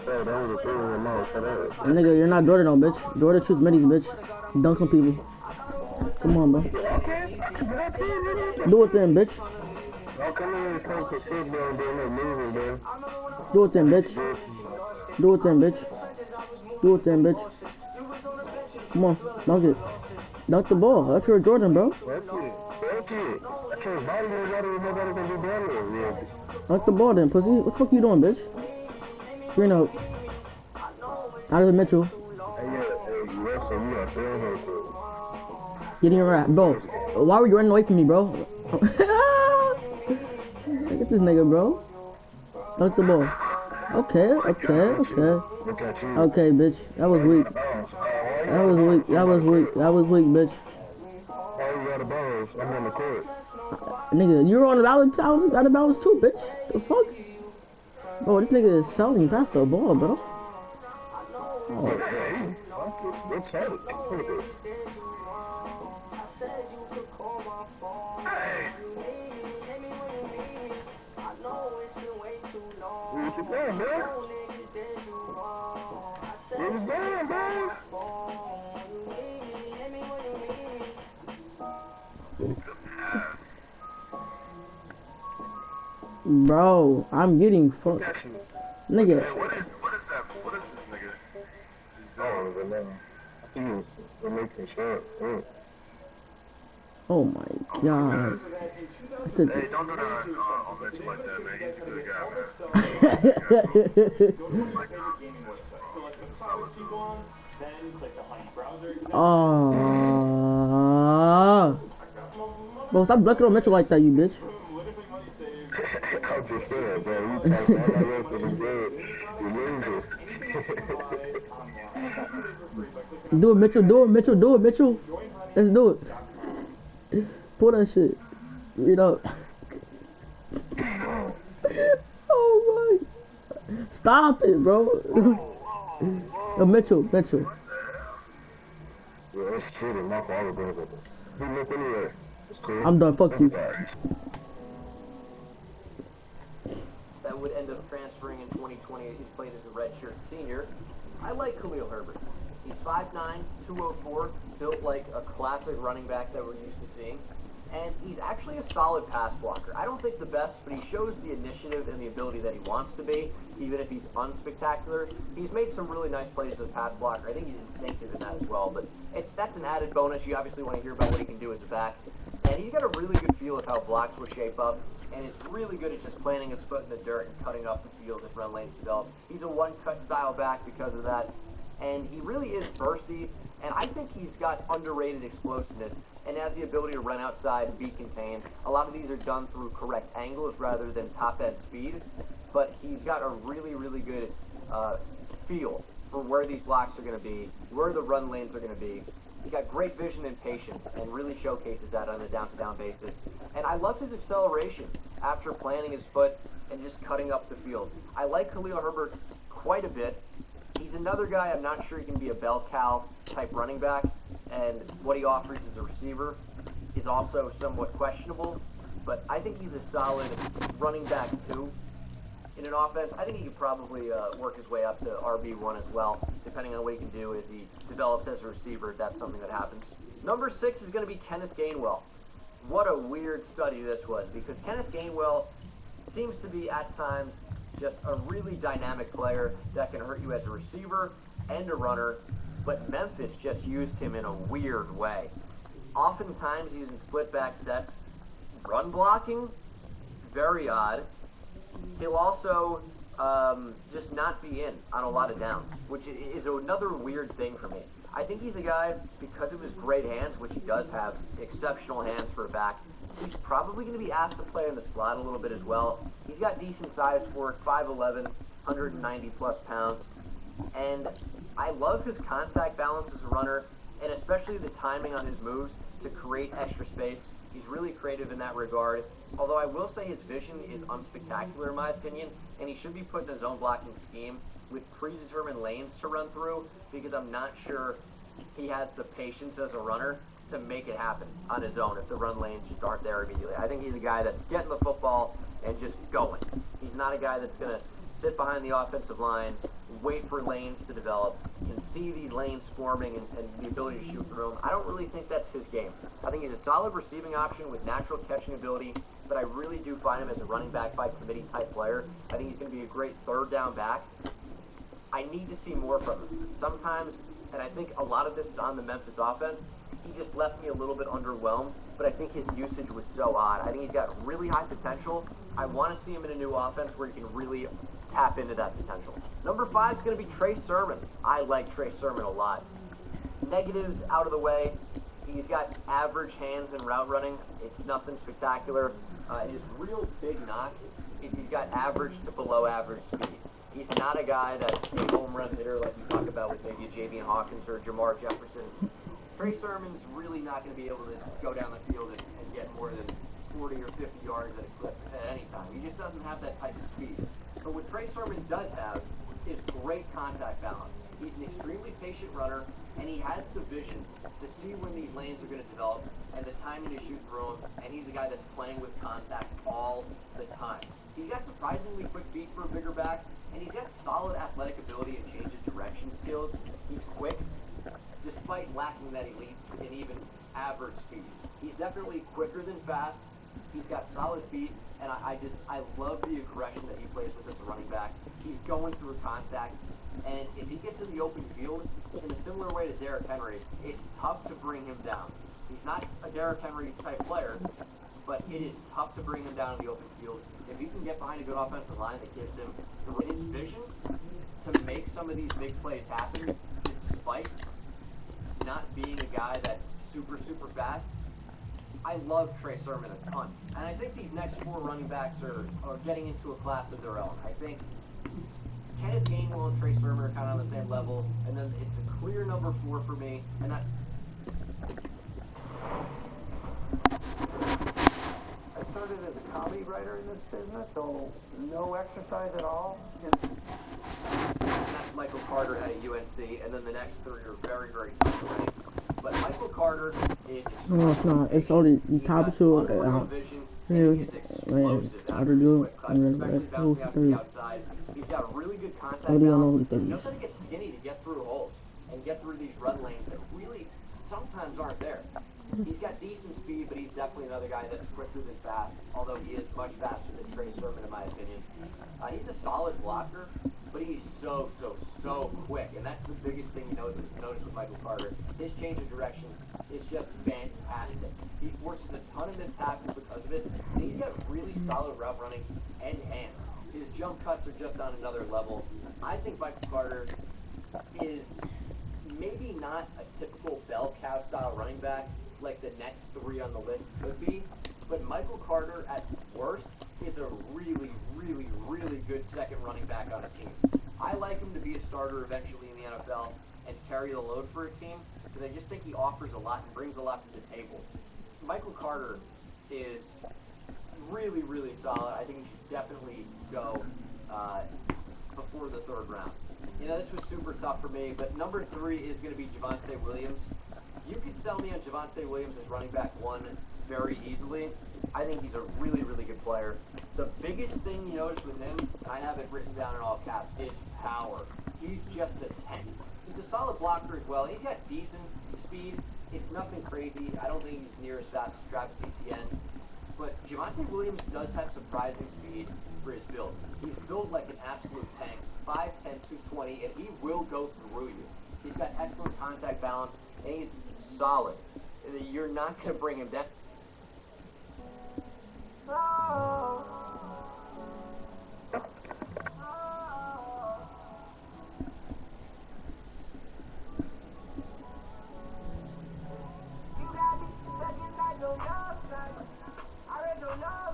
Hey, that was a thing in your mouth. Shut up. Nigga, you're not Jordan, no, bitch. Jordan shoots middies, bitch. Dunk on people. Come on, bro. Do it then, bitch. Don't come in and talk to shit, bro, and do no moving, bro. Do it then, bitch. Do it then, bitch. Do it then, bitch. Come on, dunk it. Dunk the ball. That's your Jordan, bro. That's it. That's it. I can't body nobody and nobody can do better. Yeah. Dunk the ball then, pussy. What the fuck you doing, bitch? Green out. Out of the Mitchell. Hey, yeah, hey, you wrestle, you got saying her shit. Getting your rap, bro. Why were you running away from me, bro? Look at this nigga, bro. Dunk the ball. Okay. Look at you. Okay, bitch. That was weak. That was weak, bitch. Why you got a bounce? I'm on the court. Nigga, you were on the balance, out of balance too, bitch. The fuck? Bro, this nigga is selling past the ball, bro. Oh. What's up? What you doing, man? What you doing, man? Bro, I'm getting fucked. Nigga. Hey, what is that? What is this nigga? I think it's making sure. Oh my god. Hey, don't do that on Mitchell like that, man. He's a good guy, man. Bro, stop looking on Mitchell like that, you bitch. I'm just saying, bro. You talking about that for the good. You lose it. Do it, Mitchell. Let's do it. Pull that shit. Read up. Oh my. Stop it, bro. Yo, Mitchell. Yeah, that's cheating. Knock all the girls up. We look anyway. It's cool. I'm done. Fuck you. That would end up transferring in 2020. He's played as a redshirt senior. I like Khalil Herbert. He's 5'9", 204, built like a classic running back that we're used to seeing. And he's actually a solid pass blocker. I don't think the best, but he shows the initiative and the ability that he wants to be, even if he's unspectacular. He's made some really nice plays as a pass blocker. I think he's instinctive in that as well, but that's an added bonus. You obviously want to hear about what he can do as a back. And he's got a really good feel of how blocks will shape up, and it's really good at just planting his foot in the dirt and cutting up the field as run lanes develop. He's a one-cut style back because of that, and he really is bursty, and I think he's got underrated explosiveness and has the ability to run outside and be contained. A lot of these are done through correct angles rather than top-end speed, but he's got a really, really good feel for where these blocks are going to be, where the run lanes are going to be. He's got great vision and patience and really showcases that on a down-to-down basis. And I love his acceleration after planting his foot and just cutting up the field. I like Khalil Herbert quite a bit. He's another guy I'm not sure he can be a bell cow type running back, and what he offers as a receiver is also somewhat questionable, but I think he's a solid running back too. In an offense, I think he could probably work his way up to RB1 as well, depending on what he can do as he develops as a receiver, if that's something that happens. Number 6 is going to be Kenneth Gainwell. What a weird study this was, because Kenneth Gainwell seems to be, at times, just a really dynamic player that can hurt you as a receiver and a runner, but Memphis just used him in a weird way. Oftentimes using split back sets, run blocking, very odd. He'll also just not be in on a lot of downs, which is another weird thing for me. I think he's a guy, because of his great hands, which he does have exceptional hands for a back, he's probably going to be asked to play in the slot a little bit as well. He's got decent size for it, 5'11", 190 plus pounds, and I love his contact balance as a runner, and especially the timing on his moves to create extra space. He's really creative in that regard, although I will say his vision is unspectacular in my opinion, and he should be put in his own blocking scheme with predetermined lanes to run through, because I'm not sure he has the patience as a runner to make it happen on his own if the run lanes just aren't there immediately. I think he's a guy that's getting the football and just going. He's not a guy that's going to sit behind the offensive line, wait for lanes to develop, can see these lanes forming and the ability to shoot through them. I don't really think that's his game. I think he's a solid receiving option with natural catching ability, but I really do find him as a running back by committee type player. I think he's going to be a great third down back. I need to see more from him. Sometimes, and I think a lot of this is on the Memphis offense, he just left me a little bit underwhelmed, but I think his usage was so odd. I think he's got really high potential. I want to see him in a new offense where he can really tap into that potential. Number 5 is going to be Trey Sermon. I like Trey Sermon a lot. Negatives out of the way. He's got average hands and route running. It's nothing spectacular. His real big knock is he's got average to below average speed. He's not a guy that's a home run hitter like you talk about with maybe a J.V. Hawkins or Jamar Jefferson. Trey Sermon's really not going to be able to go down the field and get more than 40 or 50 yards at a clip at any time. He just doesn't have that type of speed. But what Trey Sermon does have is great contact balance. He's an extremely patient runner, and he has the vision to see when these lanes are going to develop and the timing to shoot through them, and he's a guy that's playing with contact all the time. He's got surprisingly quick feet for a bigger back, and he's got solid athletic ability and change of direction skills. He's quick, despite lacking that elite and even average speed. He's definitely quicker than fast. He's got solid feet, and I love the aggression that he plays with as a running back. He's going through contact, and if he gets in the open field, in a similar way to Derrick Henry, it's tough to bring him down. He's not a Derrick Henry type player, but it is tough to bring him down in the open field. If he can get behind a good offensive line that gives him his vision to make some of these big plays happen, despite not being a guy that's super fast, I love Trey Sermon a ton. And I think these next 4 running backs are getting into a class of their own. I think Kenneth Gainwell and Trey Sermon are kind of on the same level, and then it's a clear number 4 for me, and that's... I started as a comedy writer in this business, so no exercise at all. And that's Michael Carter at UNC, and then the next 3 are very tough to rank. But Michael Carter is... No, it's not. It's only the top 2. How to do it. And then that's close to 3. He's got really good contact balance. He knows how to get skinny to get through holes and get through these run lanes that really sometimes aren't there. He's got decent speed, but he's definitely another guy that's quicker than fast, although he is much faster than Trey Sermon in my opinion. He's a solid blocker, but he's so quick, and that's the biggest thing you notice with Michael Carter. His change of direction is just fantastic. He forces a ton of missed tackles because of it, and he's got really solid route running and hands. His jump cuts are just on another level. I think Michael Carter is maybe not a typical bell cow style running back like the next 3 on the list could be, but Michael Carter at worst is a really good second running back on a team. I like him to be a starter eventually in the NFL and carry the load for a team, because I just think he offers a lot and brings a lot to the table. Michael Carter is really solid. I think he should definitely go before the 3rd round. You know, this was super tough for me, but number 3 is going to be Javonte Williams. You could sell me on Javonte Williams as running back 1 very easily. I think he's a really good player. The biggest thing you notice with him, and I have it written down in all caps, is power. He's just a tank. He's a solid blocker as well. He's got decent speed. It's nothing crazy. I don't think he's near as fast as Travis Etienne. But Javonte Williams does have surprising speed for his build. He's built like an absolute tank, 5'10", 220, and he will go through you. He's got excellent contact balance, and he's solid. You're not going to bring him down. You got me second like no last night. I read no love.